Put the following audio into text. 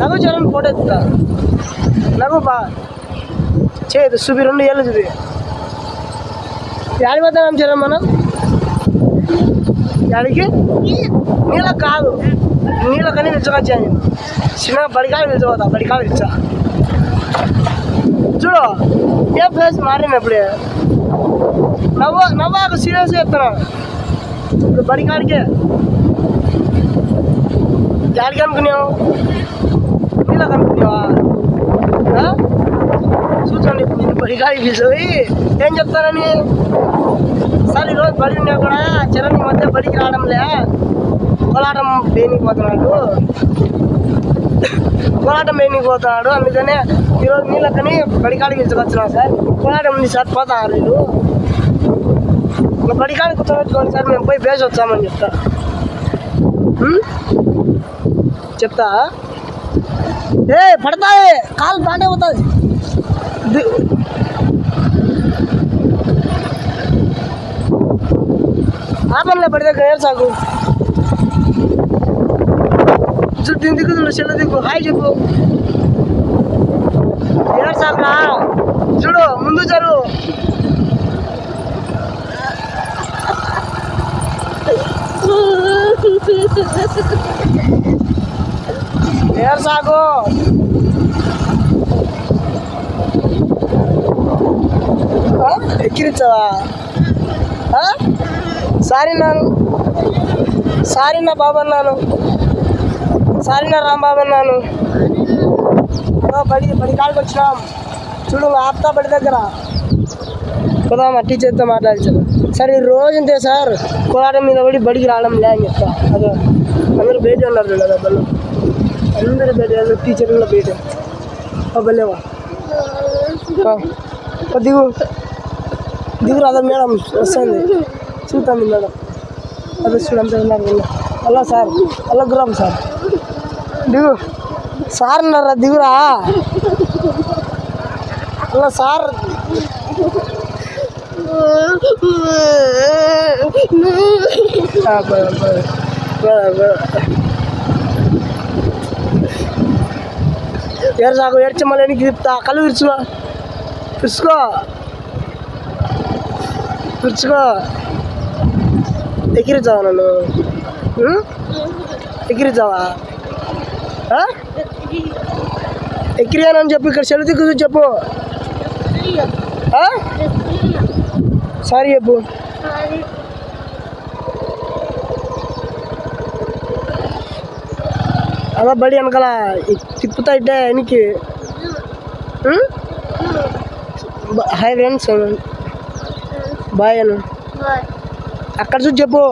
నవ్వు చూడండి ఫోటో ఎత్తుతా నవ్వు బా చేయదు చూపి 2 ఏళ్ళు చూపి యాడికి పోతాం చూడం మనం యాడికి నీళ్ళ కాదు నీళ్ళకని పిలుచుకొచ్చా నేను చిన్న బడికాయ పిలుచుకోతా బడికాయ పిలిచా చూడు ఏ ప్లేస్ మారిన ఇప్పుడే నవ్వాకు సీరియస్గా చెప్తున్నాను ఇప్పుడు బడికాడికే యాడికి అనుకున్నావు నీళ్ళకి అనుకున్నావా చూడండి నేను బడికాయ పిలిచి ఏం చెప్తానని సార్ ఈరోజు బడి ఉన్నా కూడా చరణ్ ఈ మధ్య బడికి రావడంలే కోలాటం వేయనికి పోతున్నాడు అందుకనే ఈరోజు నీళ్ళకని బడికాడికి పిలుచుకొచ్చినా సార్ కోలాటం ఉంది సార్ పోతారు వీళ్ళు ఇంకా బడికాడికి కూర్చోబెట్టుకోండి సార్ మేము పోయి బేసి వచ్చామని చెప్తా ఏ పడతాయి కాలు దాంటే పోతుంది ఆపన్లే పడితే ఏడు సాకు దీని దిక్కు చెల్ల దిక్కు హాయ్ చెప్పు ఏడు సాకురా చూడు ముందు జరుగు ఏడు సాకు ఎక్కిరించావా సారీ నా బాబు అన్నాను సారీ నా రాంబాబు అన్నాను బడి కాడికి వచ్చినాం చూడు ఆప్తా బడి దగ్గర కుదామా టీచర్తో మాట్లాడించాను సార్ ఈ రోజు అంతే సార్ కోలాటం మీద పడి బడికి రావడం లే అని చెప్తా అదే అందరూ బయట ఉన్నారు డబ్బులు అందరూ బయట టీచర్ కూడా బయట బలేవా దిగురు అదే మేడం వస్తుంది చూద్దాం మేడం అదే చూడంతా ఉన్నారు హలో సార్ హలో గురాం సార్ దిగు సార్ ఉన్నారా దిగురా హలో సార్ ఏడు సాగు ఏడ్చి మళ్ళీ ఎనికి తిప్పుతా కళ్ళు విరుచుకో ఎక్కిరిచావా నన్ను ఎక్కిరిచావా ఎక్కిరియానని చెప్పు ఇక్కడ చెడు దిక్కు చెప్పు సారీ చెప్పు అలా బడి వెనకాల తిప్పుతా ఇట్టే ఎనికి హాయ్ ఫ్రెండ్స్ బాయ్ అను అక్కడ చూసి చెప్పు